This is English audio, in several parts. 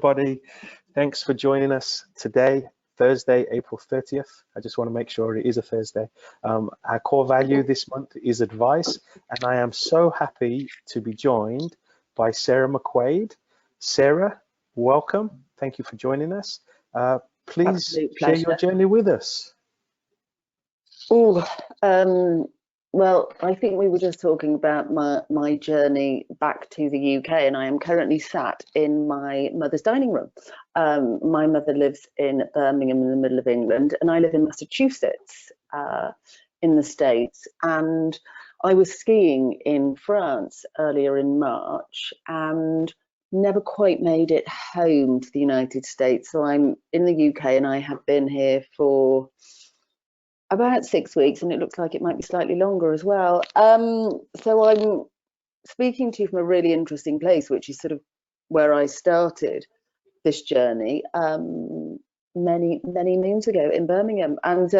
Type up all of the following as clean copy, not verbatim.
everybody. Thanks for joining us today, Thursday, April 30th. I just want to make sure it is a Thursday. Our core value this month is advice, and I am so happy to be joined by Sarah McQuade. Sarah, welcome. Thank you for joining us. Please share your journey with us. Well, I think we were just talking about my journey back to the UK, and I am currently sat in my mother's dining room. My mother lives in Birmingham in the middle of England, and I live in Massachusetts in the States. And I was skiing in France earlier in March and never quite made it home to the United States. So I'm in the UK, and I have been here for about 6 weeks, and it looks like it might be slightly longer as well. So I'm speaking to you from a really interesting place, which is sort of where I started this journey many moons ago in Birmingham. And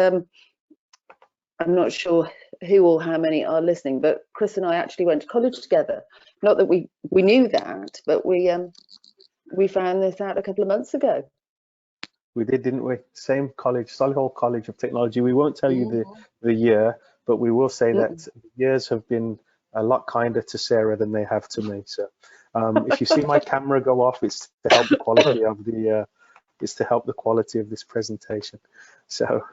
I'm not sure who or how many are listening, but Chris and I actually went to college together. Not that we knew that, but we found this out a couple of months ago. We did, didn't we? Same college, Solihull College of Technology. We won't tell you the year, but we will say that the years have been a lot kinder to Sarah than they have to me. So if you see my camera go off, it's to help the quality of this presentation. So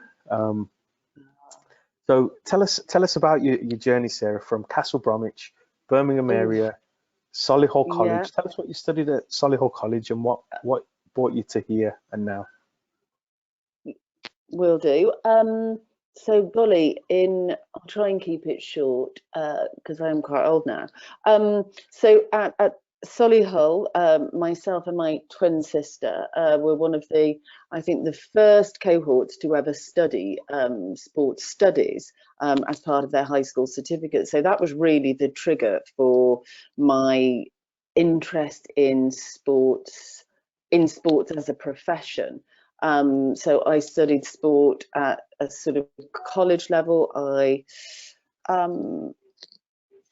so tell us about your journey, Sarah, from Castle Bromwich, Birmingham area, Solihull College. Yeah. Tell us what you studied at Solihull College and what brought you to here and now. Will do. So golly, I'll try and keep it short because I am quite old now. So at Solihull, myself and my twin sister were one of the first cohorts to ever study sports studies as part of their high school certificate. So that was really the trigger for my interest in sports as a profession. So I studied sport at a sort of college level. I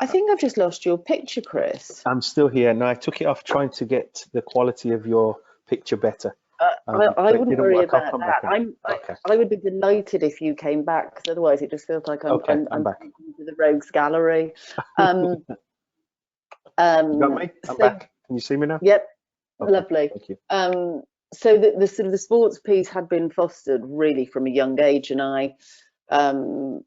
think I've just lost your picture, Chris. I'm still here. No, I took it off trying to get the quality of your picture better. I wouldn't worry about that. Okay. I would be delighted if you came back, because otherwise it just feels like I'm back to the rogues gallery. You got me? I'm back. Can you see me now? Yep. Okay. Lovely. Thank you. So the sort of the sports piece had been fostered really from a young age, and I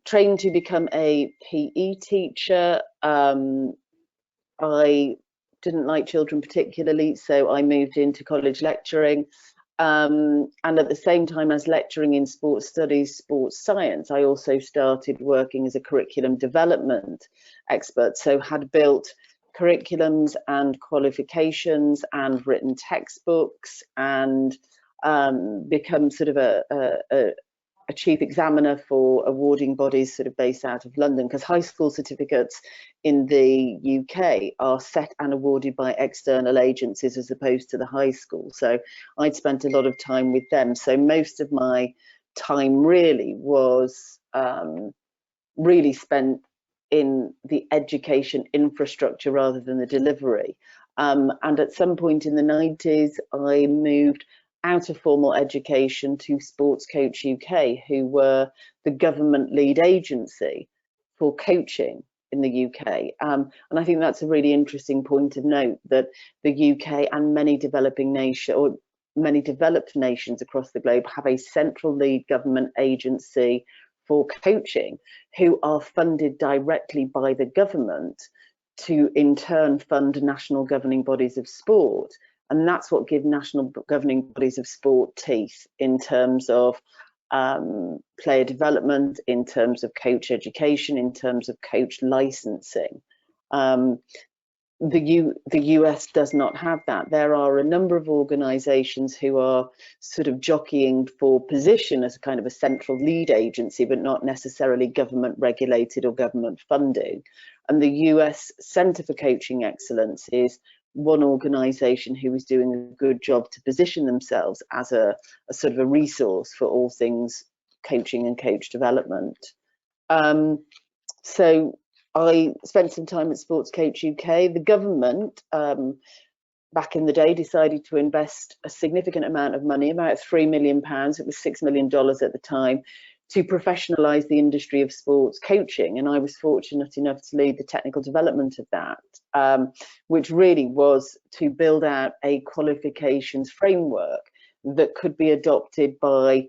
trained to become a PE teacher. I didn't like children particularly, so I moved into college lecturing. And at the same time as lecturing in sports studies, sports science, I also started working as a curriculum development expert. So had built curriculums and qualifications and written textbooks and become sort of a chief examiner for awarding bodies sort of based out of London, because high school certificates in the UK are set and awarded by external agencies as opposed to the high school. So I'd spent a lot of time with them. So most of my time really was really spent in the education infrastructure rather than the delivery. And at some point in the 90s, I moved out of formal education to Sports Coach UK, who were the government lead agency for coaching in the UK. And I think that's a really interesting point of note, that the UK and many developed nations across the globe have a central lead government agency for coaching, who are funded directly by the government to in turn fund national governing bodies of sport. And that's what gives national governing bodies of sport teeth in terms of player development, in terms of coach education, in terms of coach licensing. The US does not have that. There are a number of organizations who are sort of jockeying for position as a kind of a central lead agency, but not necessarily government regulated or government funding. And the US Center for Coaching Excellence is one organization who is doing a good job to position themselves as a sort of a resource for all things coaching and coach development. So I spent some time at Sports Coach UK. The government back in the day, decided to invest a significant amount of money, about £3 million, it was $6 million at the time, to professionalise the industry of sports coaching. And I was fortunate enough to lead the technical development of that, which really was to build out a qualifications framework that could be adopted by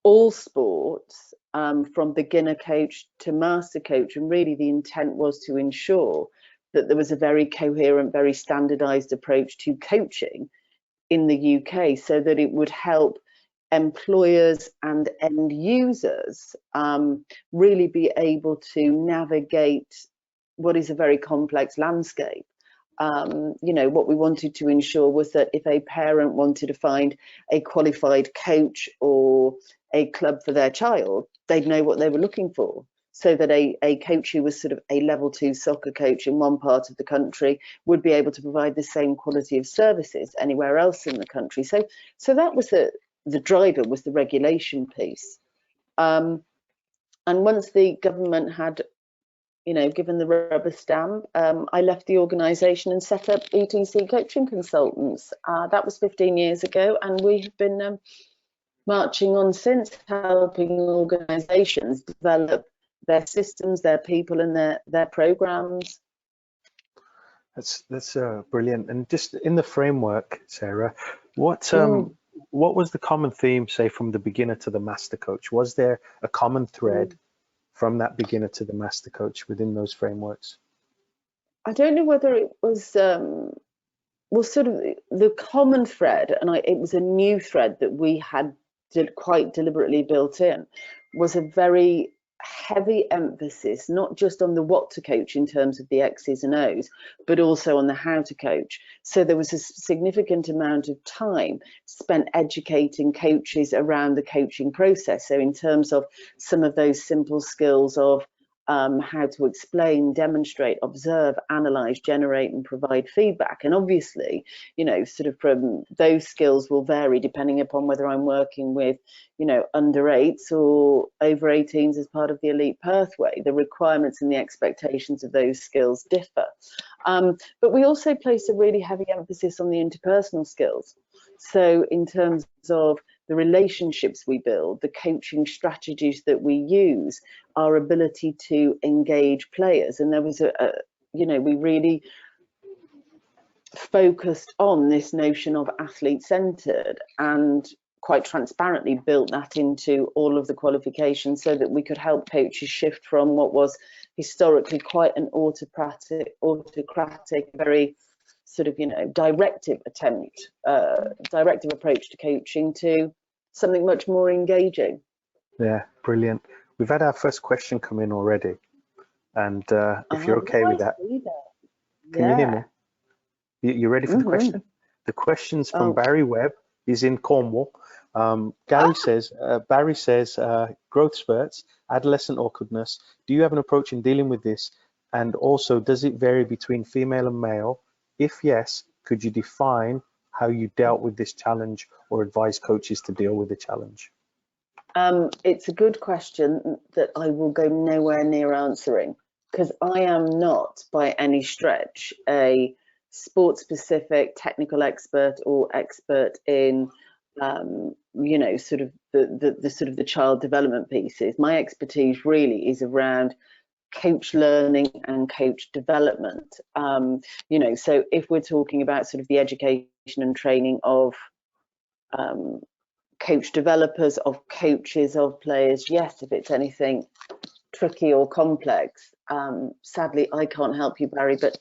all sports, from beginner coach to master coach. And really the intent was to ensure that there was a very coherent, very standardized approach to coaching in the UK, so that it would help employers and end users really be able to navigate what is a very complex landscape. You know, what we wanted to ensure was that if a parent wanted to find a qualified coach or a club for their child, they'd know what they were looking for. So that a coach who was sort of a level 2 soccer coach in one part of the country would be able to provide the same quality of services anywhere else in the country. So that was the driver, was the regulation piece. And once the government had, you know, given the rubber stamp, I left the organisation and set up ETC Coaching Consultants. That was 15 years ago, and we have been marching on since, helping organisations develop their systems, their people, and their programs. That's brilliant. And just in the framework, Sarah, what was the common theme, say, from the beginner to the master coach? Was there a common thread from that beginner to the master coach within those frameworks? I don't know whether it was sort of the common thread, and it was a new thread that we had quite deliberately built in, was a very heavy emphasis not just on the what to coach in terms of the X's and O's, but also on the how to coach. So there was a significant amount of time spent educating coaches around the coaching process. So in terms of some of those simple skills of how to explain, demonstrate, observe, analyze, generate, and provide feedback. And obviously, you know, sort of from those skills will vary depending upon whether I'm working with, you know, under 8s or over 18s as part of the elite pathway. The requirements and the expectations of those skills differ. But we also place a really heavy emphasis on the interpersonal skills. So in terms of the relationships we build, the coaching strategies that we use, our ability to engage players. And there was you know, we really focused on this notion of athlete-centered, and quite transparently built that into all of the qualifications so that we could help coaches shift from what was historically quite an autocratic, very sort of, you know, directive approach to coaching to something much more engaging. Yeah, brilliant. We've had our first question come in already, and if you're okay with that, can you hear me? You ready for the question? The question's from Barry Webb. He's in Cornwall. Barry says, growth spurts, adolescent awkwardness. Do you have an approach in dealing with this? And also, does it vary between female and male? If yes, could you define how you dealt with this challenge or advise coaches to deal with the challenge? It's a good question that I will go nowhere near answering, because I am not by any stretch a sport-specific technical expert or expert in you know, sort of the child development pieces. My expertise really is around coach learning and coach development. You know, so if we're talking about sort of the education and training of coach developers, of coaches, of players, yes. If it's anything tricky or complex, sadly I can't help you, Barry, but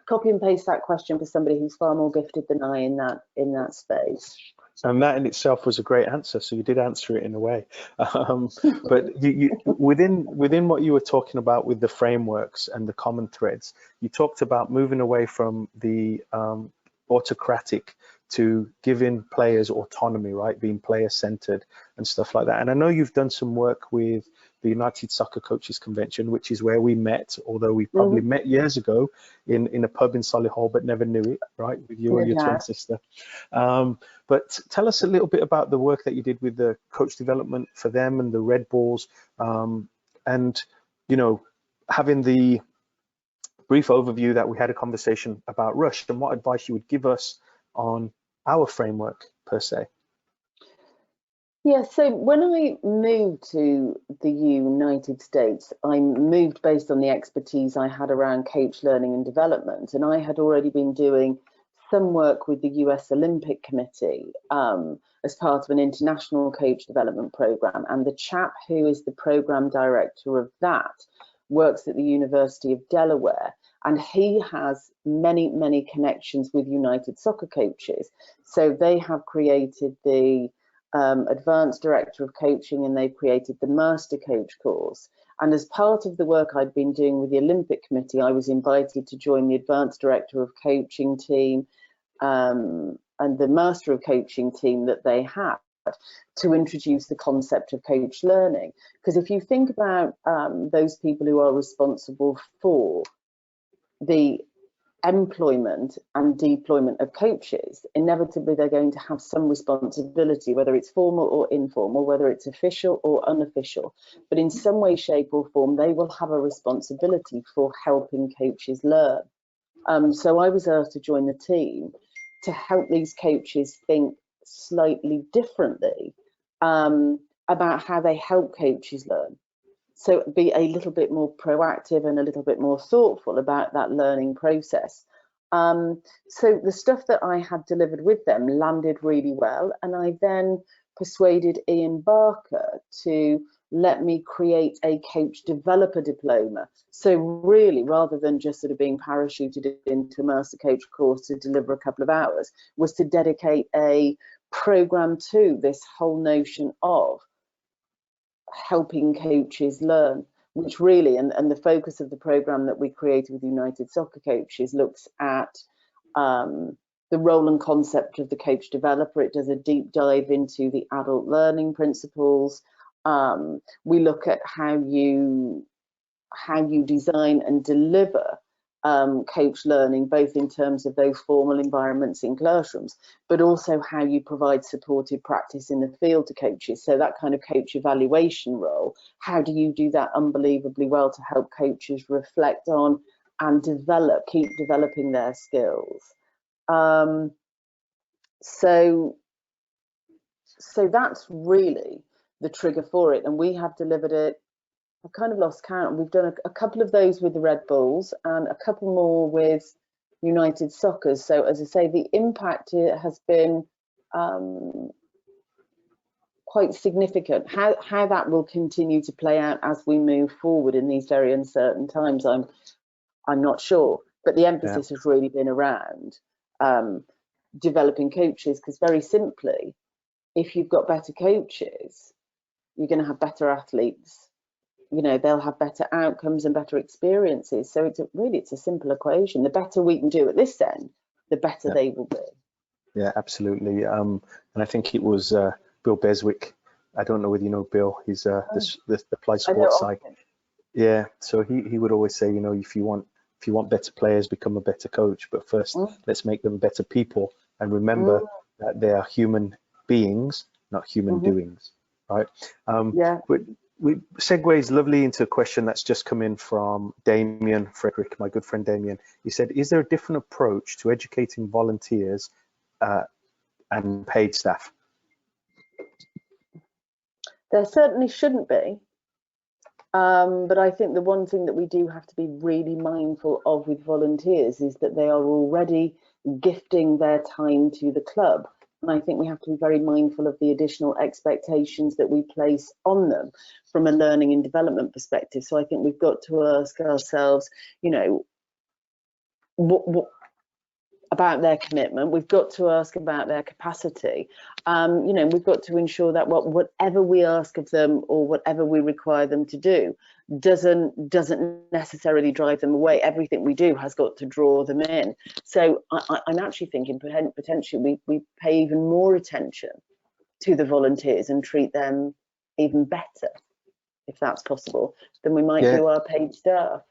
copy and paste that question for somebody who's far more gifted than I in that space. And that in itself was a great answer. So you did answer it in a way. But you within what you were talking about with the frameworks and the common threads, you talked about moving away from the autocratic to giving players autonomy, right? Being player centered and stuff like that. And I know you've done some work with the United Soccer Coaches Convention, which is where we met, although we probably met years ago in a pub in Solihull, but never knew it, right? With you and your twin sister. But tell us a little bit about the work that you did with the coach development for them and the Red Bulls, and, you know, having the brief overview that we had a conversation about Rush and what advice you would give us on our framework per se? Yeah, so when I moved to the United States, I moved based on the expertise I had around coach learning and development. And I had already been doing some work with the US Olympic Committee as part of an international coach development program. And the chap who is the program director of that works at the University of Delaware. And he has many, many connections with United Soccer coaches. So they have created the Advanced Director of Coaching, and they've created the Master Coach course. And as part of the work I'd been doing with the Olympic Committee, I was invited to join the Advanced Director of Coaching team and the Master of Coaching team that they had to introduce the concept of coach learning. Because if you think about those people who are responsible for the employment and deployment of coaches, inevitably they're going to have some responsibility, whether it's formal or informal, whether it's official or unofficial, but in some way, shape or form, they will have a responsibility for helping coaches learn. So I was asked to join the team to help these coaches think slightly differently about how they help coaches learn. So be a little bit more proactive and a little bit more thoughtful about that learning process. So the stuff that I had delivered with them landed really well. And I then persuaded Ian Barker to let me create a coach developer diploma. So really, rather than just sort of being parachuted into a master coach course to deliver a couple of hours, was to dedicate a program to this whole notion of helping coaches learn, which really, and the focus of the program that we created with United Soccer Coaches looks at the role and concept of the coach developer. It does a deep dive into the adult learning principles. We look at how you design and deliver coach learning, both in terms of those formal environments in classrooms, but also how you provide supported practice in the field to coaches. So that kind of coach evaluation role, how do you do that unbelievably well to help coaches reflect on and keep developing their skills? So that's really the trigger for it, and we have delivered it. I've kind of lost count. We've done a couple of those with the Red Bulls and a couple more with United Soccer. So as I say, the impact has been quite significant. How that will continue to play out as we move forward in these very uncertain times, I'm not sure. But the emphasis has really been around developing coaches, because very simply, if you've got better coaches, you're going to have better athletes. You know, they'll have better outcomes and better experiences. So it's a simple equation. The better we can do at this end, the better they will be. Yeah, absolutely. And I think it was Bill Beswick. I don't know whether you know Bill. He's the Applied Sports side. Yeah. So he would always say, you know, if you want better players, become a better coach. But first, let's make them better people. And remember that they are human beings, not human doings. Right. But we segues lovely into a question that's just come in from Damien Frederick, my good friend Damien. He said, is there a different approach to educating volunteers and paid staff? There certainly shouldn't be. But I think the one thing that we do have to be really mindful of with volunteers is that they are already gifting their time to the club. And I think we have to be very mindful of the additional expectations that we place on them from a learning and development perspective. So I think we've got to ask ourselves, you know, what about their commitment. We've got to ask about their capacity. You know, we've got to ensure that whatever we ask of them or whatever we require them to do doesn't necessarily drive them away. Everything we do has got to draw them in. So I'm actually thinking potentially we pay even more attention to the volunteers and treat them even better, if that's possible, than we might do our paid staff.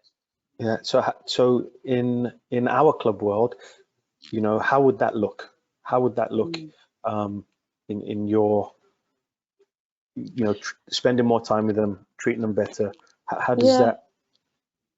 Yeah. So in our club world, you know, how would that look? How would that look in your, you know, spending more time with them, treating them better? How does that?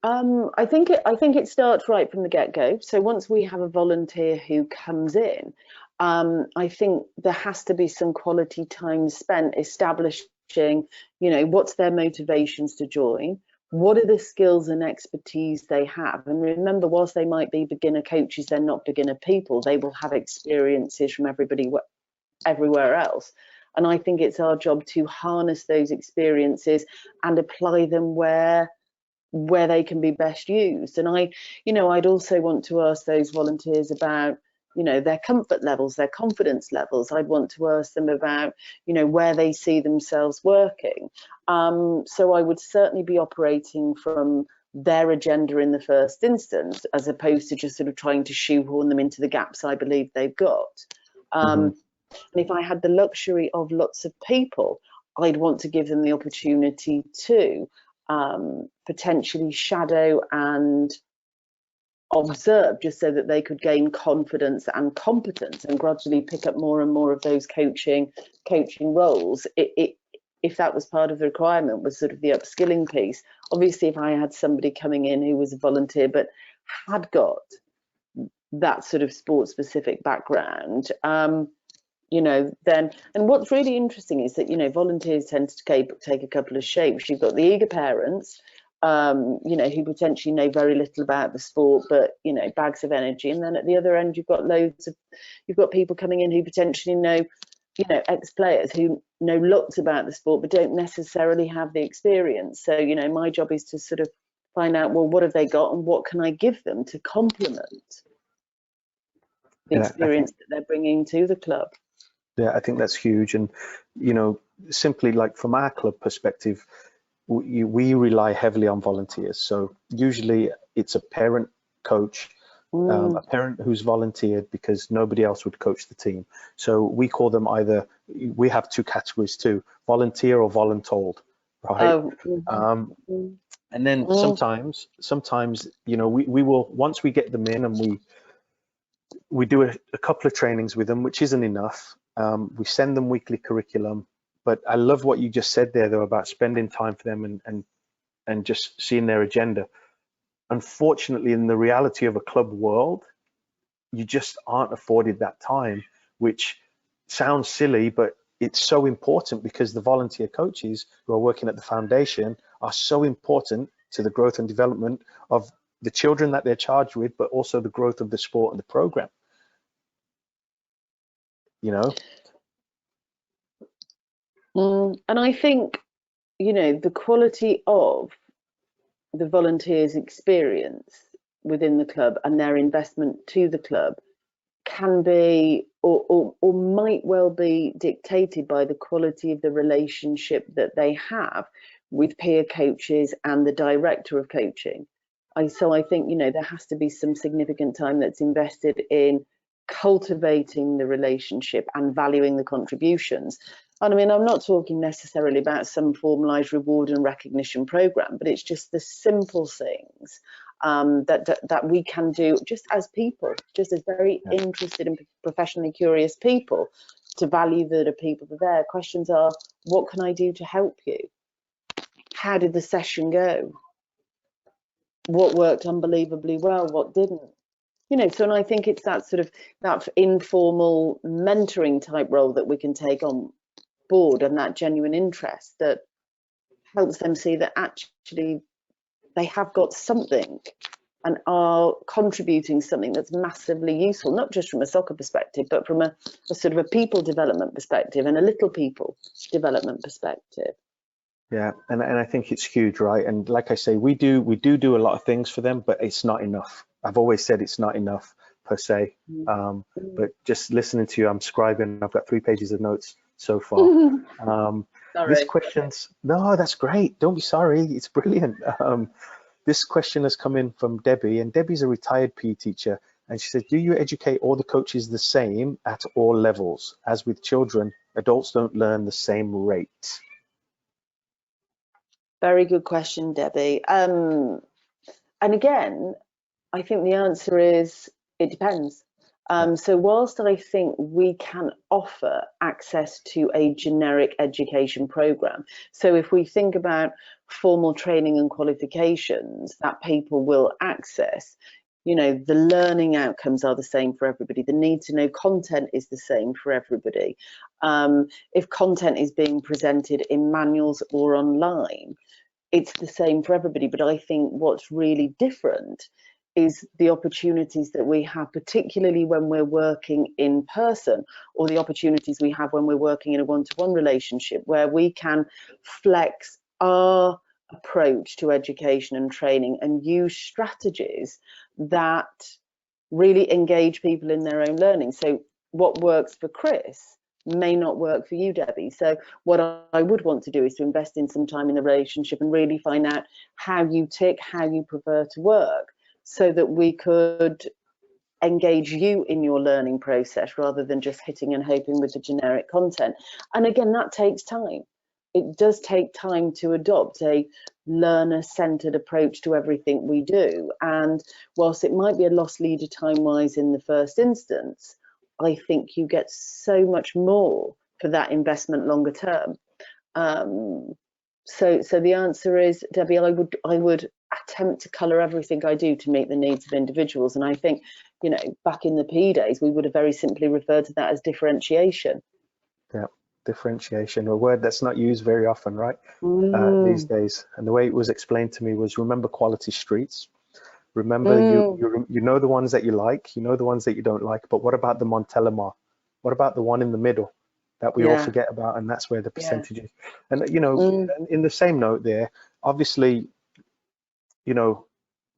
I think it starts right from the get-go. So once we have a volunteer who comes in, I think there has to be some quality time spent establishing, what's their motivations to join, what are the skills and expertise they have. And remember, whilst they might be beginner coaches, they're not beginner people. They will have experiences from everybody everywhere else. And I think it's our job to harness those experiences and apply them where they can be best used. And I'd also want to ask those volunteers about, their comfort levels, their confidence levels. I'd want to ask them about, where they see themselves working. So I would certainly be operating from their agenda in the first instance, as opposed to just sort of trying to shoehorn them into the gaps I believe they've got. And if I had the luxury of lots of people, I'd want to give them the opportunity to potentially shadow and observe, just so that they could gain confidence and competence and gradually pick up more and more of those coaching roles. If that was part of the requirement, was sort of the upskilling piece. Obviously, if I had somebody coming in who was a volunteer but had got that sort of sports specific background, then, and what's really interesting is that, volunteers tend to take a couple of shapes. You've got the eager parents, who potentially know very little about the sport, but, bags of energy. And then at the other end, you've got people coming in who potentially know, ex-players who know lots about the sport, but don't necessarily have the experience. So, my job is to sort of find out, well, what have they got and what can I give them to complement the experience that they're bringing to the club. Yeah, I think that's huge. And, simply like from our club perspective, we rely heavily on volunteers. So usually it's a parent coach, a parent who's volunteered because nobody else would coach the team. So we call them we have two categories too, volunteer or voluntold, right? And then sometimes, we will, once we get them in and we do a couple of trainings with them, which isn't enough. We send them weekly curriculum, but I love what you just said there, though, about spending time for them and just seeing their agenda. Unfortunately, in the reality of a club world, you just aren't afforded that time, which sounds silly, but it's so important because the volunteer coaches who are working at the foundation are so important to the growth and development of the children that they're charged with, but also the growth of the sport and the program. And I think, the quality of the volunteers' experience within the club and their investment to the club can be or might well be dictated by the quality of the relationship that they have with peer coaches and the director of coaching. So I think, there has to be some significant time that's invested in cultivating the relationship and valuing the contributions. And I mean, I'm not talking necessarily about some formalized reward and recognition program, but it's just the simple things that we can do just as people, just as very interested and professionally curious people, to value that the people are there. Questions are, what can I do to help you? How did the session go? What worked unbelievably well? What didn't? So, and I think it's that sort of that informal mentoring type role that we can take on board, and that genuine interest that helps them see that actually they have got something and are contributing something that's massively useful, not just from a soccer perspective, but from a sort of a people development perspective and a little people development perspective. Yeah, and I think it's huge, right? And like I say, we do a lot of things for them, but it's not enough. I've always said it's not enough per se. But just listening to you, I'm scribing. I've got 3 pages of notes so far. This question's no, that's great. Don't be sorry. It's brilliant. This question has come in from Debbie, and Debbie's a retired PE teacher, and she says, "Do you educate all the coaches the same at all levels? As with children, adults don't learn the same rate." Very good question, Debbie. And again, I think the answer is it depends. So whilst I think we can offer access to a generic education program, so if we think about formal training and qualifications that people will access, you know, the learning outcomes are the same for everybody. The need to know content is the same for everybody. If content is being presented in manuals or online, it's the same for everybody. But I think what's really different is the opportunities that we have, particularly when we're working in person, or the opportunities we have when we're working in a one-to-one relationship, where we can flex our approach to education and training and use strategies that really engage people in their own learning. So what works for Chris may not work for you, Debbie. So what I would want to do is to invest in some time in the relationship and really find out how you tick, how you prefer to work, so that we could engage you in your learning process rather than just hitting and hoping with the generic content. And again, that takes time. It does take time to adopt a learner-centered approach to everything we do. And whilst it might be a lost leader time-wise in the first instance, I think you get so much more for that investment longer term. So the answer is, Debbie, I would attempt to colour everything I do to meet the needs of individuals. And I think, you know, back in the P days, we would have very simply referred to that as differentiation. Yeah, differentiation, a word that's not used very often, right? These days. And the way it was explained to me was, remember quality streets. Remember, you know the ones that you like, you know the ones that you don't like, but what about the Montelimar? What about the one in the middle that we all forget about? And that's where the percentage is. And, you know, in the same note there, obviously, you know,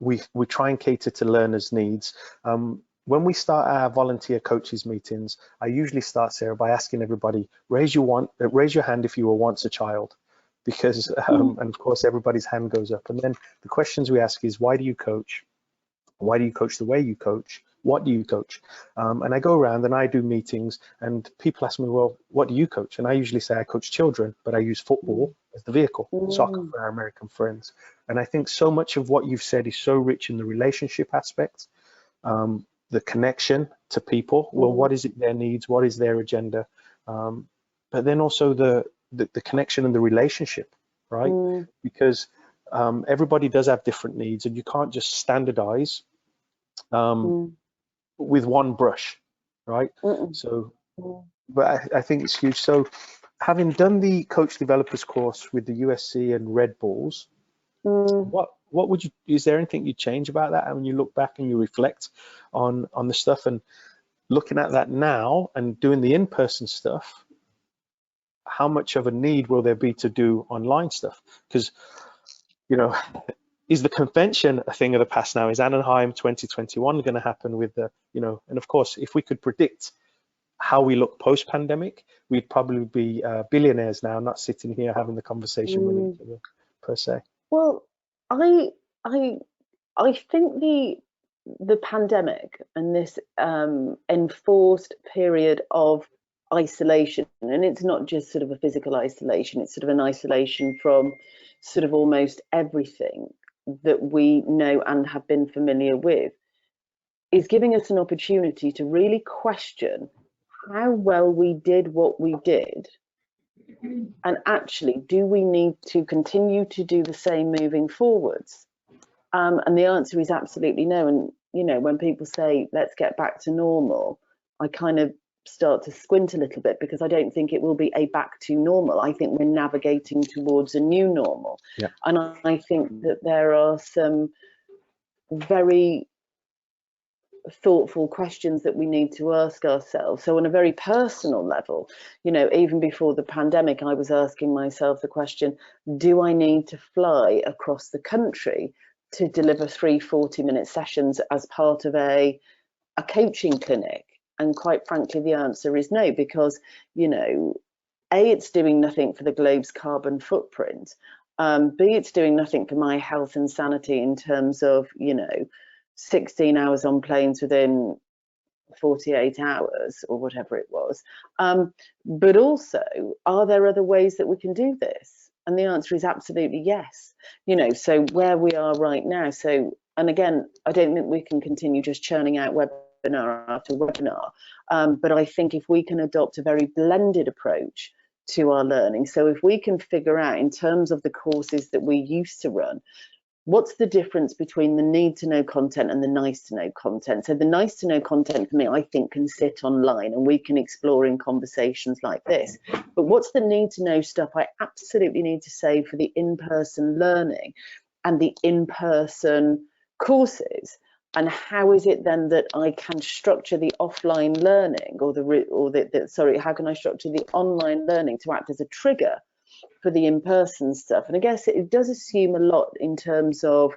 we try and cater to learners' needs. When we start our volunteer coaches meetings, I usually start, Sarah, by asking everybody, raise your hand if you were once a child. Because, and of course, everybody's hand goes up. And then the questions we ask is, why do you coach? Why do you coach the way you coach? What do you coach? And I go around and I do meetings, and people ask me, well, what do you coach? And I usually say I coach children, but I use football as the vehicle, soccer for our American friends. And I think so much of what you've said is so rich in the relationship aspect, the connection to people. Well, what is it their needs? What is their agenda? But then also the connection and the relationship, right? Because everybody does have different needs, and you can't just standardize with one brush, right? So, but I think it's huge. So, having done the coach developers course with the USC and Red Bulls, what would you? Is there anything you change about that? And when you look back and you reflect on the stuff, and looking at that now and doing the in-person stuff, how much of a need will there be to do online stuff? Because, you know, is the convention a thing of the past now? Is Anaheim 2021 going to happen with the, you know, and of course, if we could predict how we look post-pandemic, we'd probably be billionaires now, not sitting here having the conversation with each other, per se. Well, I think the pandemic and this enforced period of isolation, and it's not just sort of a physical isolation, it's sort of an isolation from sort of almost everything that we know and have been familiar with, is giving us an opportunity to really question how well we did what we did, and actually, do we need to continue to do the same moving forwards? And the answer is absolutely no. And, you know, when people say, let's get back to normal, I kind of start to squint a little bit, because I don't think it will be a back to normal. I think we're navigating towards a new normal. And I think that there are some very thoughtful questions that we need to ask ourselves. So on a very personal level, you know, even before the pandemic, I was asking myself the question, do I need to fly across the country to deliver 3 40-minute sessions as part of a coaching clinic? And quite frankly, the answer is no, because, you know, A, it's doing nothing for the globe's carbon footprint. B, it's doing nothing for my health and sanity in terms of, you know, 16 hours on planes within 48 hours or whatever it was. But also, are there other ways that we can do this? And the answer is absolutely yes. You know, so where we are right now, so, and again, I don't think we can continue just churning out webinar after webinar. But I think if we can adopt a very blended approach to our learning, so if we can figure out in terms of the courses that we used to run, what's the difference between the need to know content and the nice to know content? So the nice to know content for me, I think, can sit online and we can explore in conversations like this. But what's the need to know stuff I absolutely need to say for the in-person learning and the in-person courses? And how is it then that I can structure the offline learning how can I structure the online learning to act as a trigger for the in-person stuff? And I guess it does assume a lot in terms of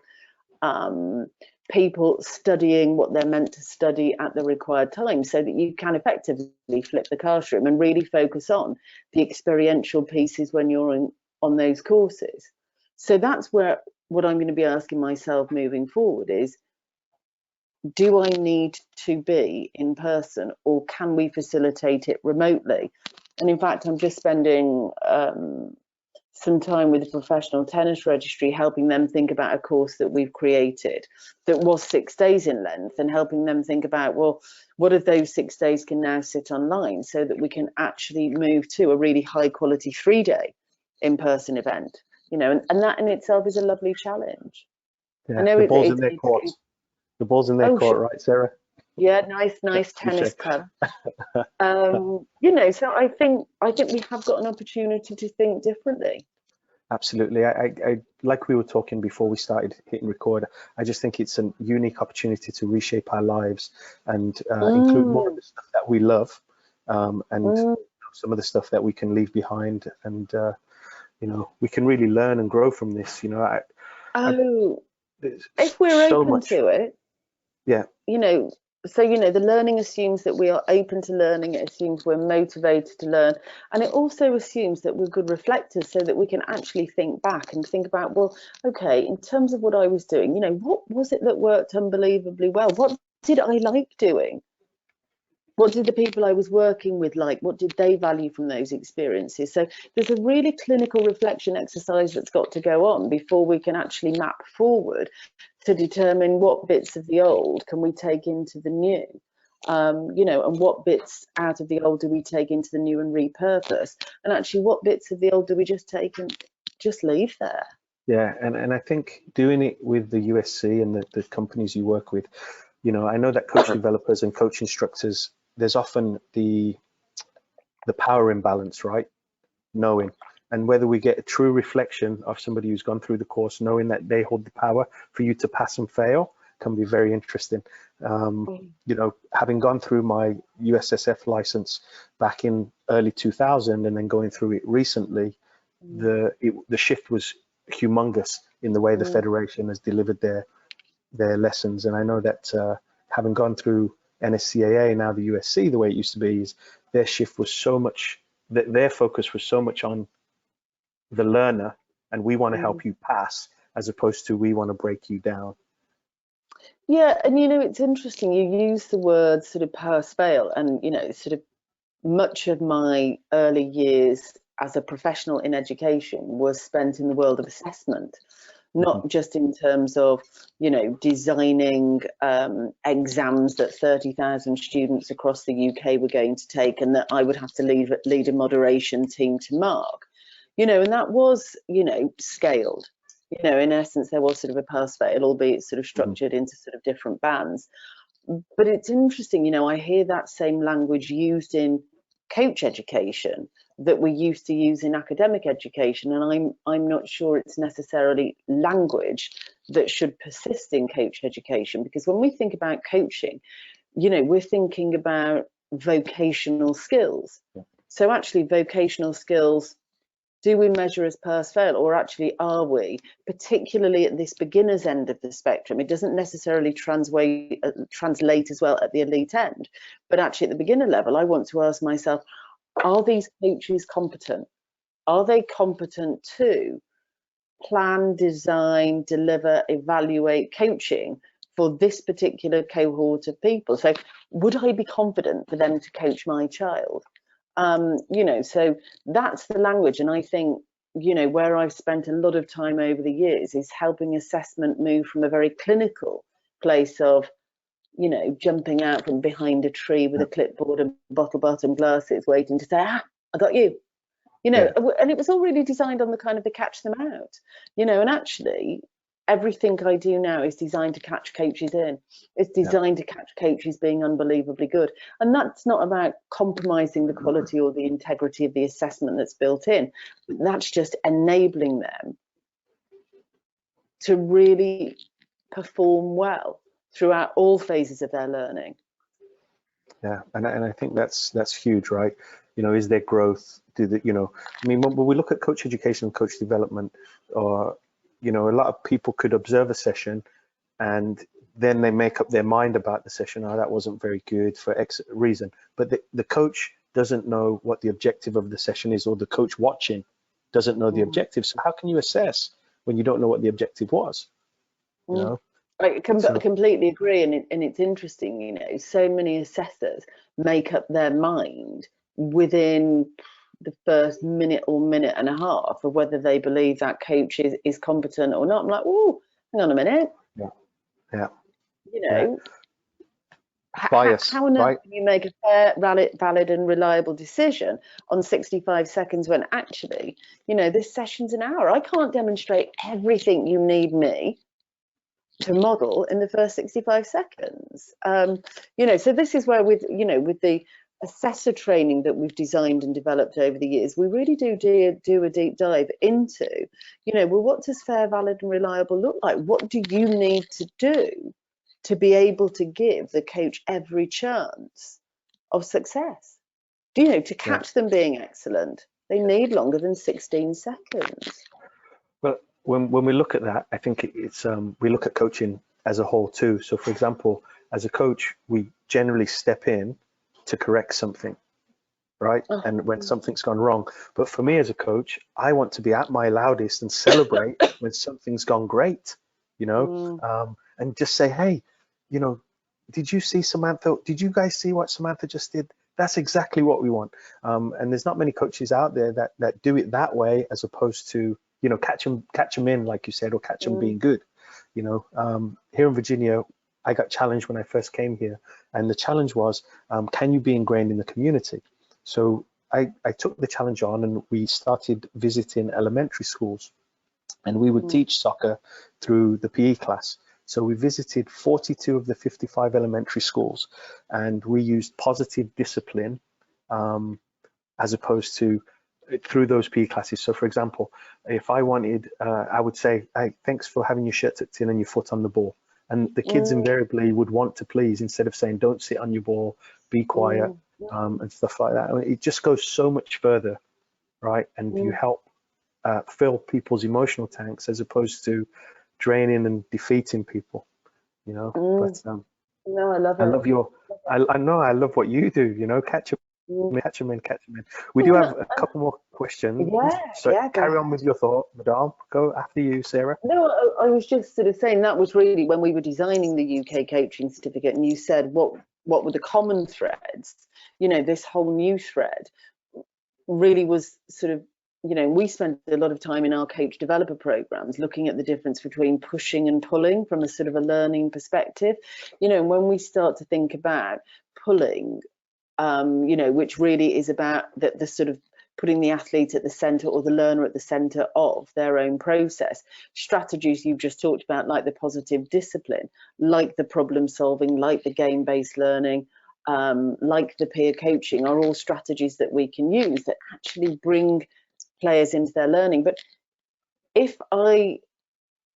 people studying what they're meant to study at the required time, so that you can effectively flip the classroom and really focus on the experiential pieces when you're on those courses. So that's what I'm going to be asking myself moving forward is, do I need to be in person, or can we facilitate it remotely? And in fact, I'm just spending some time with the professional tennis registry, helping them think about a course that we've created that was 6 days in length, and helping them think about, well, what of those 6 days can now sit online, so that we can actually move to a really high quality 3-day in-person event, you know, and that in itself is a lovely challenge. Yeah, I know the ball's in their court. The ball's in their court, right, Sarah? Yeah, nice tennis club. You know, so I think we have got an opportunity to think differently. Absolutely. I like we were talking before we started hitting record, I just think it's a unique opportunity to reshape our lives and include more of the stuff that we love, and some of the stuff that we can leave behind, and you know, we can really learn and grow from this, you know. If we're so open much to it, yeah, you know, so, you know, the learning assumes that we are open to learning, it assumes we're motivated to learn, and it also assumes that we're good reflectors, so that we can actually think back and think about, well, okay, in terms of what I was doing, you know, what was it that worked unbelievably well? What did I like doing? What did the people I was working with like? What did they value from those experiences? So there's a really clinical reflection exercise that's got to go on before we can actually map forward to determine what bits of the old can we take into the new, you know, and what bits out of the old do we take into the new and repurpose, and actually what bits of the old do we just take and just leave there. Yeah, and I think doing it with the USC and the companies you work with, you know, I know that coach developers and coach instructors, there's often the power imbalance, right? Knowing, and whether we get a true reflection of somebody who's gone through the course, knowing that they hold the power for you to pass and fail, can be very interesting. You know, having gone through my USSF license back in early 2000 and then going through it recently, the shift was humongous in the way the Federation has delivered their lessons. And I know that having gone through NSCAA, now the USC, the way it used to be, is their shift was so much, their focus was so much on the learner, and we want to help you pass, as opposed to we want to break you down. Yeah, and you know, it's interesting, you use the word sort of pass fail, and you know, sort of much of my early years as a professional in education was spent in the world of assessment, not just in terms of, you know, designing exams that 30,000 students across the UK were going to take, and that I would have to lead a moderation team to mark, you know, and that was, you know, scaled. You know, in essence, there was sort of a pass fail, albeit sort of structured into sort of different bands. But it's interesting, you know, I hear that same language used in coach education that we used to use in academic education, and I'm not sure it's necessarily language that should persist in coach education, because when we think about coaching, you know, we're thinking about vocational skills. So actually vocational skills, do we measure as pass fail, or actually are we, particularly at this beginner's end of the spectrum? It doesn't necessarily translate as well at the elite end, but actually at the beginner level, I want to ask myself, are these coaches competent? Are they competent to plan, design, deliver, evaluate coaching for this particular cohort of people? So would I be confident for them to coach my child? You know, so that's the language. And I think, you know, where I've spent a lot of time over the years is helping assessment move from a very clinical place of, you know, jumping out from behind a tree with a clipboard and bottle bottom glasses, waiting to say, I got you. You know, and it was all really designed on the kind of the catch them out, you know, and actually everything I do now is designed to catch coaches in. It's designed to catch coaches being unbelievably good. And that's not about compromising the quality or the integrity of the assessment that's built in. That's just enabling them to really perform well throughout all phases of their learning. Yeah, and I think that's huge, right? You know, is there growth? You know, I mean, when we look at coach education and coach development, or, you know, a lot of people could observe a session and then they make up their mind about the session. Oh, that wasn't very good for X reason. But the coach doesn't know what the objective of the session is, or the coach watching doesn't know the objective. So how can you assess when you don't know what the objective was? You know? I completely agree, and it's interesting, you know, so many assessors make up their mind within the first minute or minute and a half of whether they believe that coach is competent or not. I'm like, oh, hang on a minute. Yeah. You know, bias, how on earth right? can you make a fair, valid and reliable decision on 65 seconds when actually, you know, this session's an hour? I can't demonstrate everything you need me to model in the first 65 seconds. You know, so this is where with the assessor training that we've designed and developed over the years, we really do a deep dive into, you know, well, what does fair, valid and reliable look like? What do you need to do to be able to give the coach every chance of success? You know, to catch them being excellent, they need longer than 16 seconds. Well, when we look at that, I think it's we look at coaching as a whole too. So, for example, as a coach, we generally step in to correct something, right? And when something's gone wrong. But for me as a coach, I want to be at my loudest and celebrate when something's gone great, you know, and just say, hey, you know, did you see Samantha? Did you guys see what Samantha just did? That's exactly what we want. And there's not many coaches out there that do it that way, as opposed to, you know, catch them in, like you said, or catch them being good. You know, here in Virginia, I got challenged when I first came here, and the challenge was, can you be ingrained in the community? So I took the challenge on, and we started visiting elementary schools, and we would teach soccer through the PE class. So we visited 42 of the 55 elementary schools, and we used positive discipline as opposed to through those PE classes. So for example, if I wanted, I would say, hey, thanks for having your shirt tucked in and your foot on the ball. And the kids invariably would want to please, instead of saying, don't sit on your ball, be quiet, and stuff like that. I mean, it just goes so much further, right? And you help fill people's emotional tanks, as opposed to draining and defeating people, you know. But no, I love it. I love your, I know, I love what you do, you know, catch them in. We do have a couple more questions. Carry on with your thought, Madame. Go after you, Sarah. No, I was just sort of saying that was really when we were designing the UK coaching certificate, and you said what were the common threads. You know, this whole new thread really was sort of, you know, we spent a lot of time in our coach developer programs looking at the difference between pushing and pulling from a sort of a learning perspective. You know, and when we start to think about pulling, you know, which really is about the sort of putting the athlete at the center, or the learner at the center of their own process. Strategies you've just talked about, like the positive discipline, like the problem solving, like the game-based learning, like the peer coaching, are all strategies that we can use that actually bring players into their learning. But if I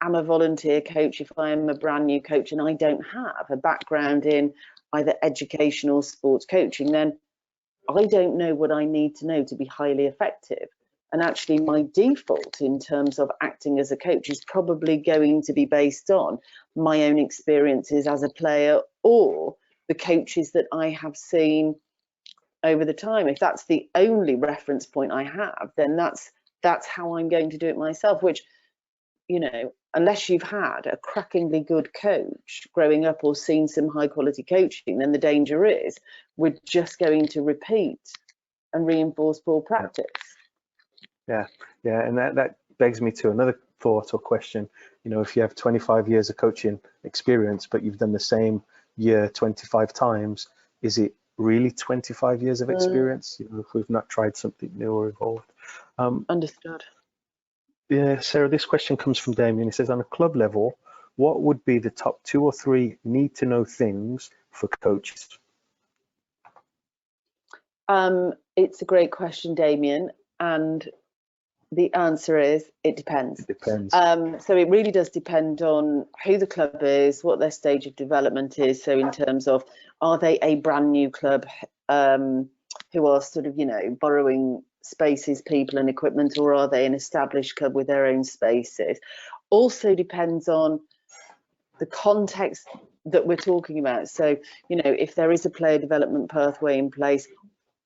am a volunteer coach, if I am a brand new coach and I don't have a background in either education or sports coaching, then I don't know what I need to know to be highly effective. And actually my default in terms of acting as a coach is probably going to be based on my own experiences as a player, or the coaches that I have seen over the time. If that's the only reference point I have, then that's how I'm going to do it myself, which, you know, unless you've had a crackingly good coach growing up or seen some high quality coaching, then the danger is we're just going to repeat and reinforce poor practice. Yeah, and that begs me to another thought or question. You know, if you have 25 years of coaching experience, but you've done the same year 25 times, is it really 25 years of experience? You know, if we've not tried something new or evolved. Understood. Yeah, Sarah, this question comes from Damien. He says, on a club level, what would be the top 2 or 3 need to know things for coaches? It's a great question, Damien, and the answer is it depends. It depends. So it really does depend on who the club is, what their stage of development is. So in terms of, are they a brand new club who are sort of, you know, borrowing spaces, people and equipment, or are they an established club with their own spaces? Also depends on the context that we're talking about. So, you know, if there is a player development pathway in place,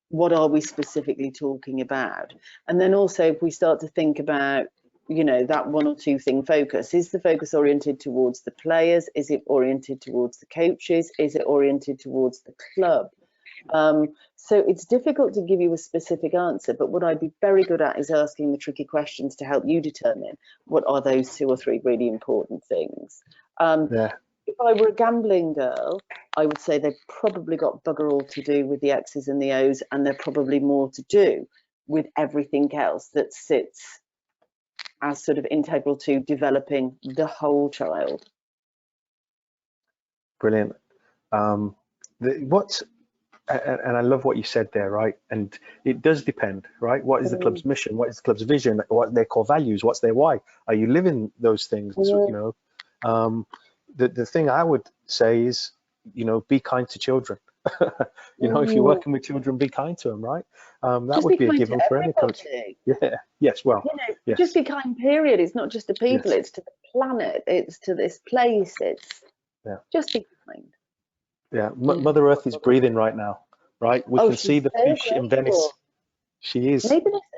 what are we specifically talking about? And then also, if we start to think about, you know, that 1 or 2 thing focus, is the focus oriented towards the players? Is it oriented towards the coaches? Is it oriented towards the club? So it's difficult to give you a specific answer, but what I'd be very good at is asking the tricky questions to help you determine what are those 2 or 3 really important things. Yeah. If I were a gambling girl, I would say they've probably got bugger all to do with the X's and the O's, and they're probably more to do with everything else that sits as sort of integral to developing the whole child. Brilliant. And I love what you said there, right? And it does depend, right? What is the club's mission? What is the club's vision? What are their core values? What's their why? Are you living those things? You know, the thing I would say is, you know, be kind to children. You know, if you're working with children, be kind to them, right? That just would be a kind given to for any coach. Yeah. Yes. Well. You know, yes. just be kind. Period. It's not just to people. Yes. It's to the planet. It's to this place. It's just be kind. Yeah. Mother Earth is breathing right now, right? We can see the fish in Venice. She is.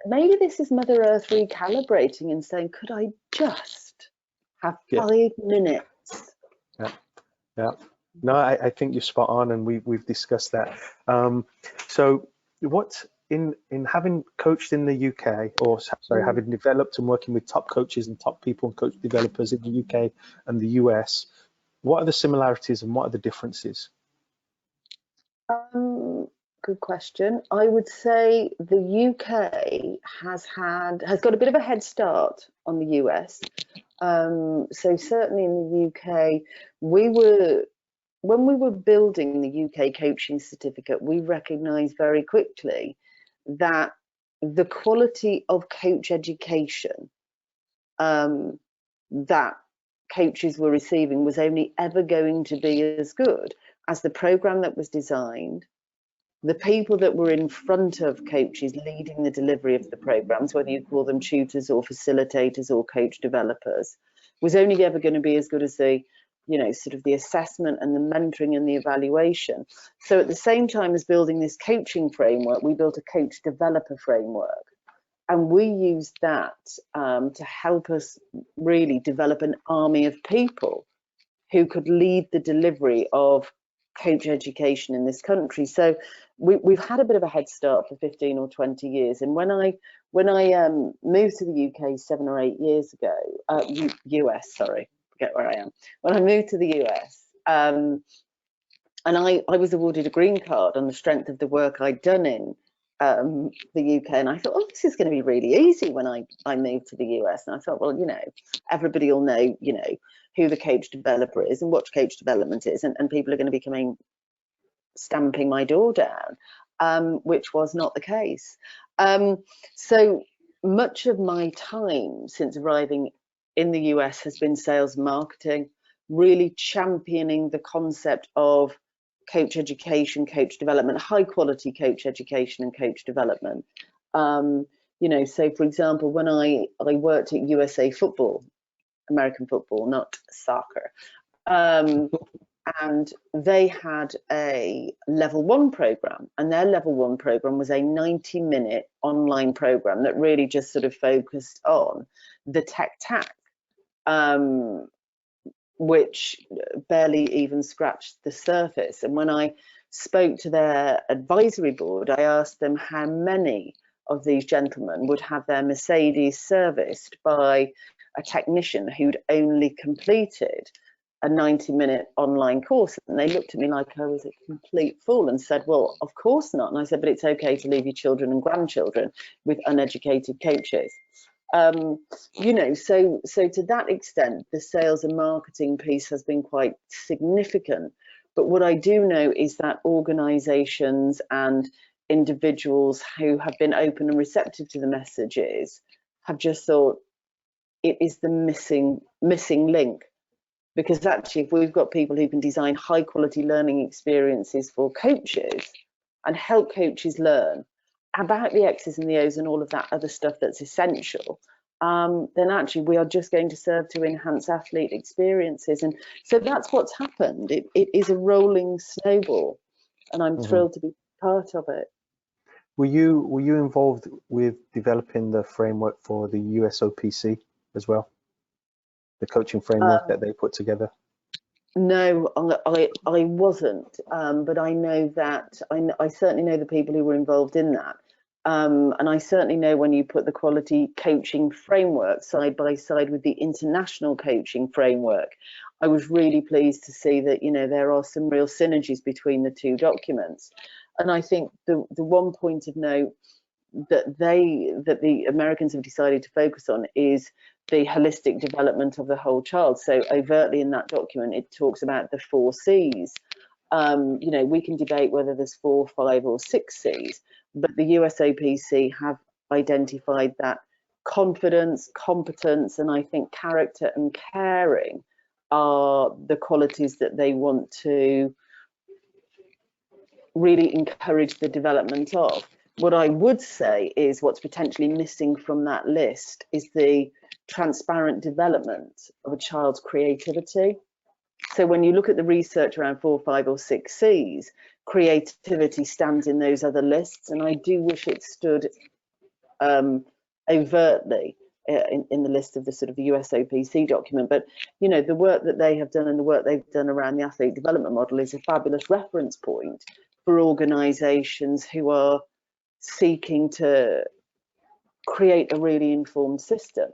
Maybe this is Mother Earth recalibrating and saying, could I just have 5 minutes? Yeah. No, I think you're spot on, and we've discussed that. So what in having coached in the UK, or sorry, having developed and working with top coaches and top people and coach developers in the UK and the US, what are the similarities and what are the differences? Good question. I would say the UK has got a bit of a head start on the US. So certainly in the UK, when we were building the UK coaching certificate, we recognised very quickly that the quality of coach education that coaches were receiving was only ever going to be as good as the programme that was designed, the people that were in front of coaches leading the delivery of the programs, whether you call them tutors or facilitators or coach developers, was only ever going to be as good as the, you know, sort of the assessment and the mentoring and the evaluation. So at the same time as building this coaching framework, we built a coach developer framework. And we used that to help us really develop an army of people who could lead the delivery of coach education in this country. So we've had a bit of a head start for 15 or 20 years. And when I moved to the UK 7 or 8 years ago, US, sorry, forget where I am. When I moved to the US, and I was awarded a green card on the strength of the work I'd done in the UK, and I thought, oh, this is going to be really easy when I moved to the US. And I thought, well, you know, everybody will know, you know, who the coach developer is and what coach development is, and people are going to be stamping my door down, which was not the case. So much of my time since arriving in the US has been sales marketing, really championing the concept of coach education, coach development, high quality coach education and coach development. You know, so for example, when I worked at USA Football, American football, not soccer, and they had a level 1 program, and their level 1 program was a 90-minute online program that really just sort of focused on the tech tac, which barely even scratched the surface. And when I spoke to their advisory board, I asked them how many of these gentlemen would have their Mercedes serviced by a technician who'd only completed a 90-minute online course. And they looked at me like I was a complete fool and said, well, of course not. And I said, but it's okay to leave your children and grandchildren with uneducated coaches. You know, so to that extent, the sales and marketing piece has been quite significant. But what I do know is that organizations and individuals who have been open and receptive to the messages have just thought it is the missing link. Because actually, if we've got people who can design high quality learning experiences for coaches and help coaches learn about the X's and the O's and all of that other stuff that's essential, then actually we are just going to serve to enhance athlete experiences. And so that's what's happened. It is a rolling snowball, and I'm thrilled to be part of it. Were you involved with developing the framework for the USOPC as well? The coaching framework that they put together? No, I wasn't, but I know that I certainly know the people who were involved in that, and I certainly know when you put the quality coaching framework side by side with the international coaching framework, I was really pleased to see that, you know, there are some real synergies between the two documents. And I think the one point of note that the Americans have decided to focus on is the holistic development of the whole child. So overtly in that document, it talks about the 4 C's. You know, we can debate whether there's 4, 5, or 6 C's, but the USOPC have identified that confidence, competence, and I think character and caring are the qualities that they want to really encourage the development of. What I would say is what's potentially missing from that list is the transparent development of a child's creativity. So when you look at the research around 4, 5, or 6 C's, creativity stands in those other lists, and I do wish it stood overtly in the list of the sort of the USOPC document. But you know, the work that they have done and the work they've done around the athlete development model is a fabulous reference point for organizations who are seeking to create a really informed system.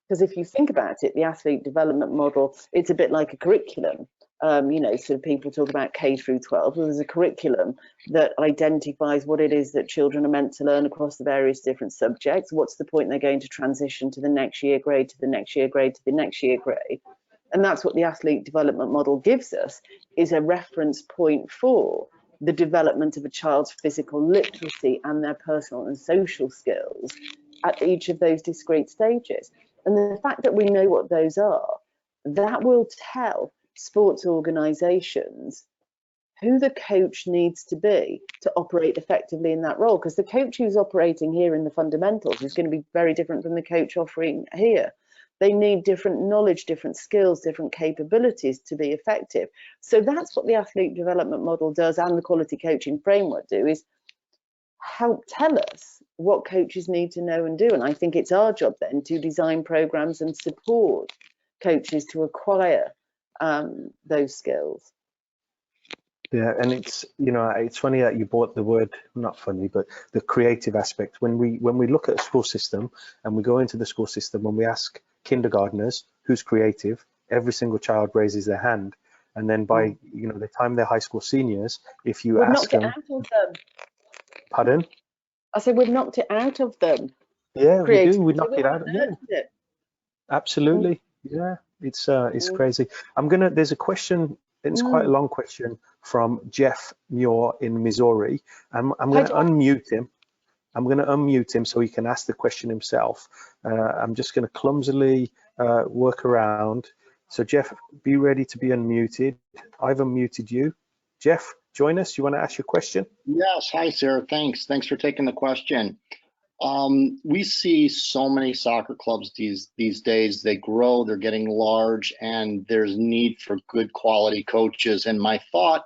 Because if you think about it, the athlete development model, it's a bit like a curriculum. You know, so people talk about K through 12. Well, there's a curriculum that identifies what it is that children are meant to learn across the various different subjects. What's the point they're going to transition to the next year grade, to the next year grade, to the next year grade? And that's what the athlete development model gives us, is a reference point for the development of a child's physical literacy and their personal and social skills at each of those discrete stages. And the fact that we know what those are, that will tell sports organizations who the coach needs to be to operate effectively in that role. Because the coach who's operating here in the fundamentals is going to be very different from the coach offering here. They need different knowledge, different skills, different capabilities to be effective. So that's what the athlete development model does, and the quality coaching framework do, is help tell us what coaches need to know and do. And I think it's our job then to design programs and support coaches to acquire those skills. Yeah, and it's, you know, it's funny that you brought the word, not funny, but the creative aspect. When we look at a school system and we go into the school system and we ask kindergartners who's creative, every single child raises their hand. And then by, you know, the time they're high school seniors, if you ask them, out of them. Pardon? I said we've knocked it out of them. Yeah, we do. We knock it out. Yeah, it. absolutely. Yeah, it's crazy. There's a question. It's quite a long question from Jeff Muir in Missouri. I'm going to unmute him. I'm going to unmute him so he can ask the question himself. I'm just going to clumsily work around. So Jeff, be ready to be unmuted. I've unmuted you. Jeff, join us. You want to ask your question? Yes. Hi, Sarah. Thanks for taking the question. We see so many soccer clubs these days. They grow, they're getting large, and there's need for good quality coaches. And my thought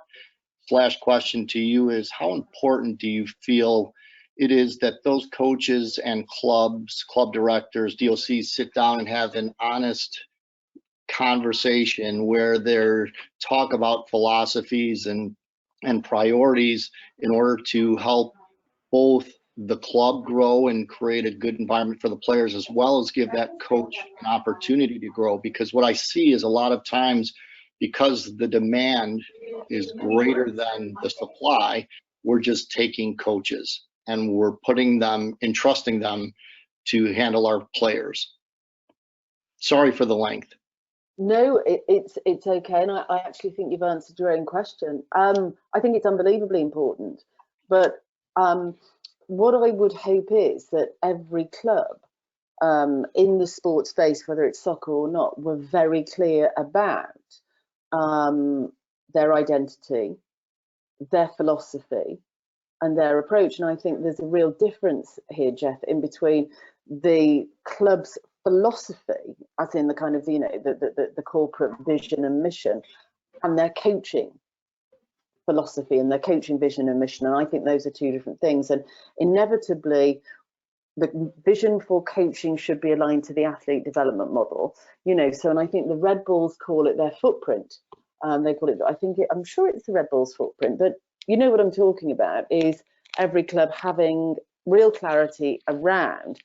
/ question to you is, how important do you feel it is that those coaches and clubs, club directors, DOCs sit down and have an honest conversation where they're talk about philosophies and priorities in order to help both the club grow and create a good environment for the players, as well as give that coach an opportunity to grow? Because what I see is a lot of times because the demand is greater than the supply, we're just taking coaches and we're entrusting them to handle our players. Sorry for the length. No, it's okay, and I actually think you've answered your own question. I think it's unbelievably important, but what I would hope is that every club in the sports space, whether it's soccer or not, were very clear about their identity, their philosophy, and their approach. And I think there's a real difference here, Jeff, in between the club's philosophy, as in the kind of, you know, the corporate vision and mission, and their coaching philosophy and their coaching vision and mission. And I think those are two different things. And inevitably, the vision for coaching should be aligned to the athlete development model, you know. So, and I think the Red Bulls call it their footprint. They call it, I'm sure it's the Red Bulls footprint, but you know what I'm talking about is every club having real clarity around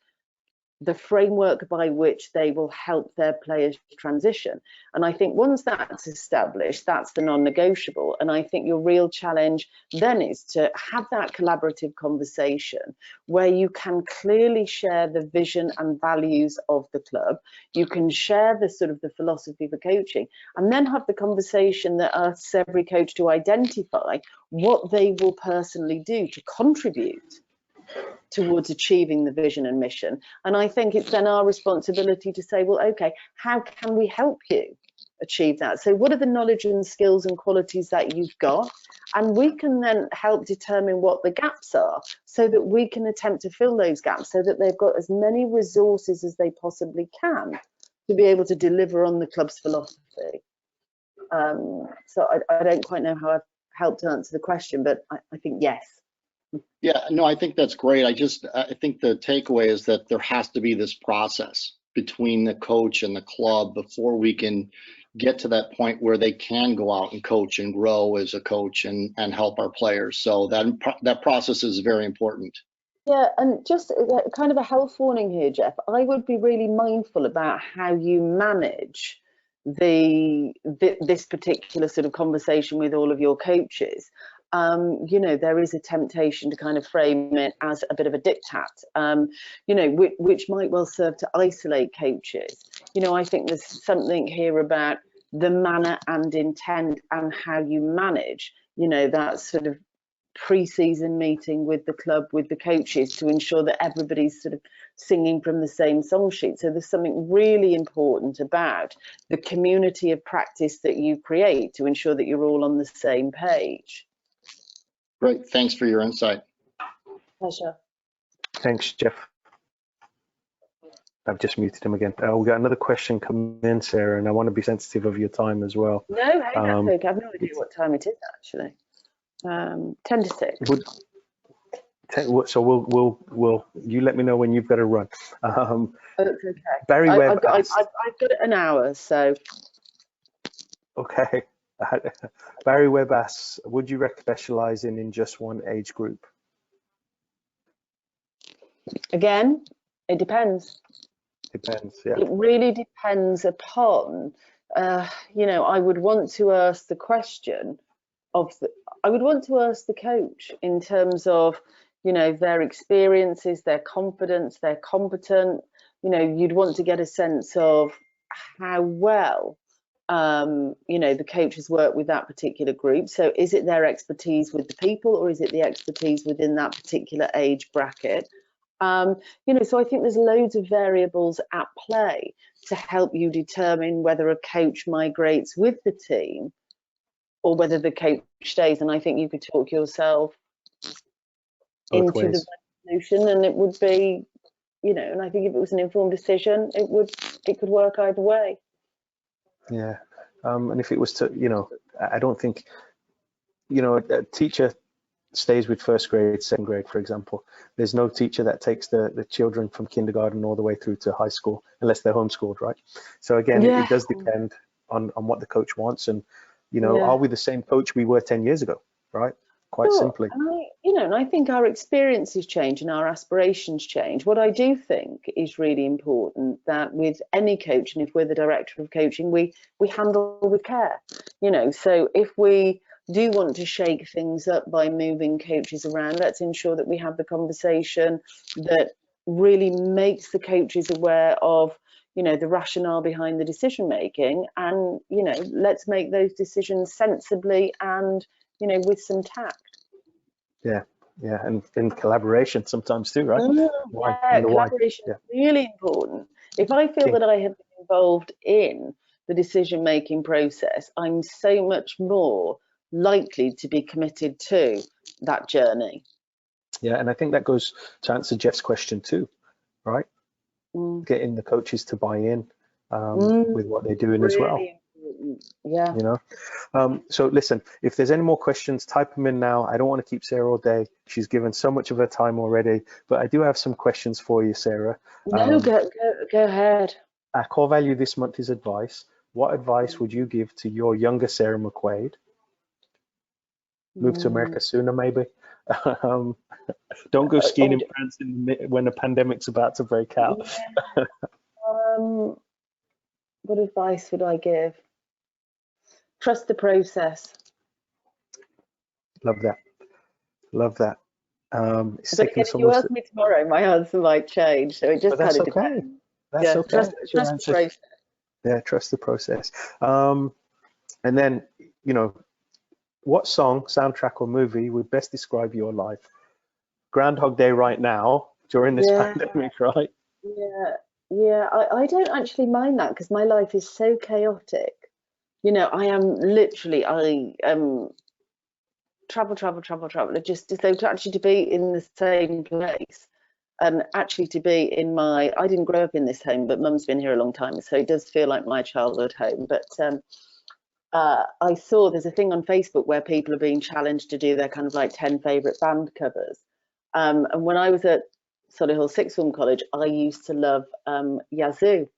the framework by which they will help their players transition. And I think once that's established, that's the non-negotiable. And I think your real challenge then is to have that collaborative conversation where you can clearly share the vision and values of the club. You can share the sort of the philosophy for coaching, and then have the conversation that asks every coach to identify what they will personally do to contribute towards achieving the vision and mission. And I think it's then our responsibility to say, well, okay, how can we help you achieve that? So what are the knowledge and skills and qualities that you've got? And we can then help determine what the gaps are so that we can attempt to fill those gaps so that they've got as many resources as they possibly can to be able to deliver on the club's philosophy. So I don't quite know how I've helped to answer the question, but I think yes. Yeah, no, I think that's great. I think the takeaway is that there has to be this process between the coach and the club before we can get to that point where they can go out and coach and grow as a coach and help our players. So that process is very important. Yeah, and just kind of a health warning here, Jeff. I would be really mindful about how you manage this particular sort of conversation with all of your coaches. You know, there is a temptation to kind of frame it as a bit of a diktat, you know, which might well serve to isolate coaches. You know, I think there's something here about the manner and intent and how you manage, you know, that sort of pre-season meeting with the club, with the coaches, to ensure that everybody's sort of singing from the same song sheet. So there's something really important about the community of practice that you create to ensure that you're all on the same page. Great, thanks for your insight. Pleasure. Thanks, Jeff. I've just muted him again. We got another question coming in, Sarah, and I want to be sensitive of your time as well. No, hey, that's okay. I've no idea what time it is actually. 10 to 6. So we'll you let me know when you've got to run. Oh, that's okay. Barry Webb. I've got an hour, so. Okay. Barry Webb asks, would you recommend specializing in just one age group? Again, it depends. Depends, yeah. It really depends upon, you know, I would want to ask the question of I would want to ask the coach in terms of, you know, their experiences, their confidence, their competent, you know, you'd want to get a sense of how well you know, the coaches work with that particular group. So is it their expertise with the people, or is it the expertise within that particular age bracket? You know, so I think there's loads of variables at play to help you determine whether a coach migrates with the team or whether the coach stays. And I think you could talk yourself into the solution, and it would be, you know, and I think if it was an informed decision, it could work either way. Yeah, and if it was to, you know, I don't think, you know, a teacher stays with first grade, second grade, for example. There's no teacher that takes the children from kindergarten all the way through to high school, unless they're homeschooled, right? So again, yeah. it does depend on what the coach wants. And, you know, are we the same coach we were 10 years ago, right? quite Sure. simply. And I think our experiences change and our aspirations change. What I do think is really important that with any coach, and if we're the director of coaching, we handle with care. So if we do want to shake things up by moving coaches around, let's ensure that we have the conversation that really makes the coaches aware of the rationale behind the decision making, and let's make those decisions sensibly and with some tact. Yeah, and in collaboration sometimes too, right? Yeah, collaboration is really important. If I feel that I have been involved in the decision-making process, I'm so much more likely to be committed to that journey. Yeah, and I think that goes to answer Jeff's question too, right? Getting the coaches to buy in with what they're doing really as well. Important. Yeah. So listen, if there's any more questions, type them in now. I don't want to keep Sarah all day. She's given so much of her time already, but I do have some questions for you, Sarah. No, go ahead. Our core value this month is advice. What advice would you give to your younger Sarah McQuade? Move to America sooner, maybe. Don't go skiing in France when the pandemic's about to break out. Yeah. What advice would I give? Trust the process. Love that. Love that. But again, if you ask me tomorrow, my answer might change. So it just kind of depends. That's okay. Trust the process. Yeah, trust the process. And then, what song, soundtrack, or movie would best describe your life? Groundhog Day right now during this pandemic, right? Yeah. I don't actually mind that because my life is so chaotic. I am literally, travel. Just so to be in the same place, and actually to be in I didn't grow up in this home, but Mum's been here a long time, so it does feel like my childhood home. But I saw there's a thing on Facebook where people are being challenged to do their kind of like 10 favourite band covers. And when I was at Solihull Sixth Form College, I used to love Yazoo.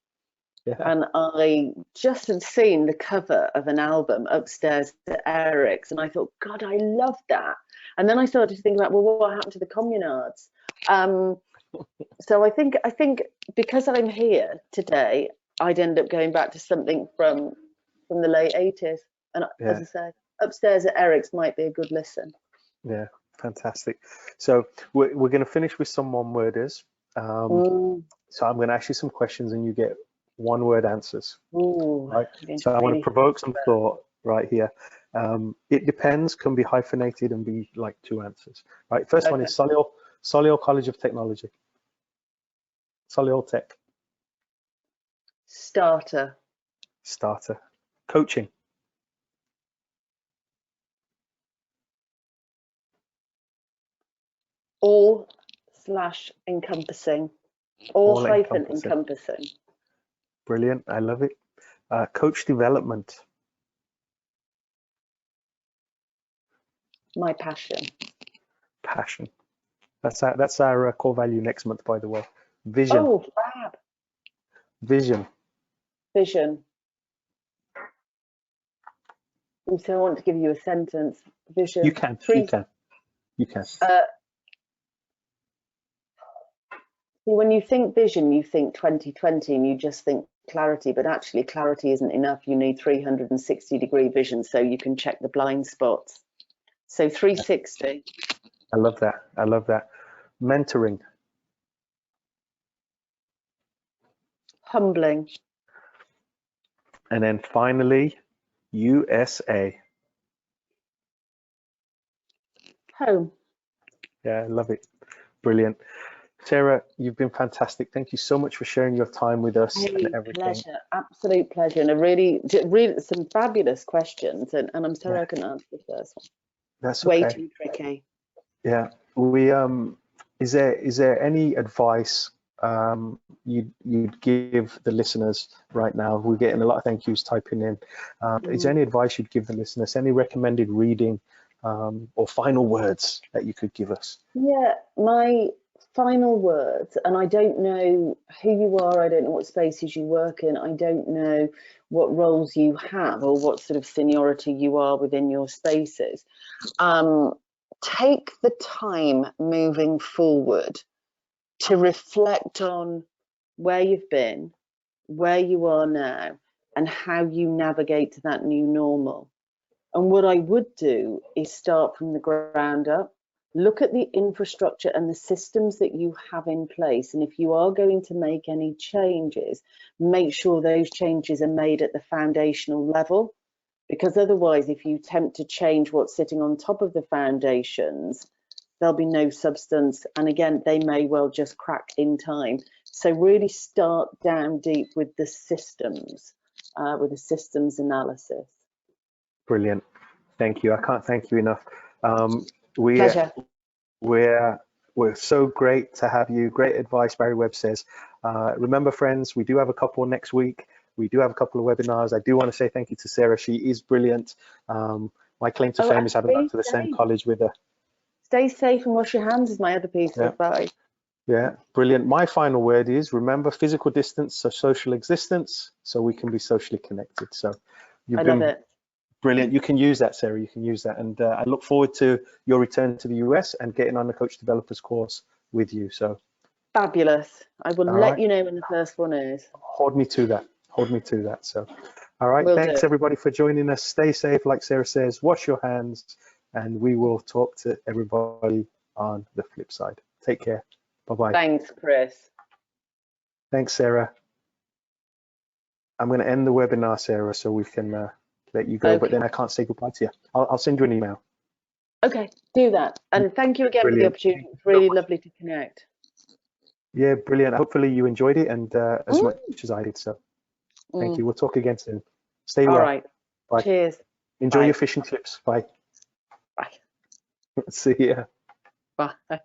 Yeah. And I just had seen the cover of an album upstairs at Eric's, and I thought, God, I love that. And then I started to think about, well, what happened to the communards? So I think because I'm here today, I'd end up going back to something from the late 80s. And as I say, upstairs at Eric's might be a good listen. Yeah, fantastic. So we're going to finish with some one-worders. So I'm going to ask you some questions, and you get one-word answers. Right? So I want to provoke some thought right here. It depends can be hyphenated and be like 2 answers. Right. First one is Solihull College of Technology. Solihull Tech. Starter. Coaching. All/encompassing. All-encompassing. Brilliant. I love it. Coach development. My passion. That's our core value next month, by the way. Vision. Oh, fab. Vision. So I want to give you a sentence. Vision. You can. When you think vision, you think 2020 and you just think clarity, but actually clarity isn't enough. You need 360-degree vision so you can check the blind spots. So 360. I love that. Mentoring. Humbling. And then finally, USA. Home. Yeah, I love it. Brilliant. Sarah, you've been fantastic. Thank you so much for sharing your time with us and everything. Pleasure, absolute pleasure, and really some fabulous questions. And I'm sorry I couldn't answer the first one. That's okay. Way too tricky. Yeah. Is there any advice you'd give the listeners right now? We're getting a lot of thank yous typing in. Is there any advice you'd give the listeners? Any recommended reading or final words that you could give us? Yeah, my final words, and I don't know who you are, I don't know what spaces you work in, I don't know what roles you have or what sort of seniority you are within your spaces. take the time moving forward to reflect on where you've been, where you are now, and how you navigate to that new normal. And what I would do is start from the ground up, look at the infrastructure and the systems that you have in place. And if you are going to make any changes, make sure those changes are made at the foundational level, because otherwise, if you attempt to change what's sitting on top of the foundations, there'll be no substance. And again, they may well just crack in time. So really start down deep with the systems analysis. Brilliant. Thank you. I can't thank you enough. Pleasure. We're so great to have you. Great advice, Barry Webb says. Remember, friends, we do have a couple next week. We do have a couple of webinars. I do want to say thank you to Sarah. She is brilliant. My claim to fame is having gone to the same college with her. Stay safe and wash your hands is my other piece of advice. Yeah, brilliant. My final word is remember physical distance, so social existence, so we can be socially connected. So you've been love it. Brilliant. You can use that, Sarah. You can use that. And I look forward to your return to the US and getting on the Coach Developers course with you. So fabulous. I will let you know when the first one is. Hold me to that. Hold me to that. So, all right. Thanks everybody for joining us. Stay safe, like Sarah says. Wash your hands, and we will talk to everybody on the flip side. Take care. Bye-bye. Thanks, Chris. Thanks, Sarah. I'm going to end the webinar, Sarah, so we can let you go, but then I can't say goodbye to you. I'll send you an email. Okay, do that. And thank you again for the opportunity. It's really lovely to connect. Yeah, brilliant. Hopefully you enjoyed it and as much as I did. So thank you. We'll talk again soon. Stay well. All right. Bye. Cheers. Enjoy your fish and chips. Bye. Bye. See ya. Bye.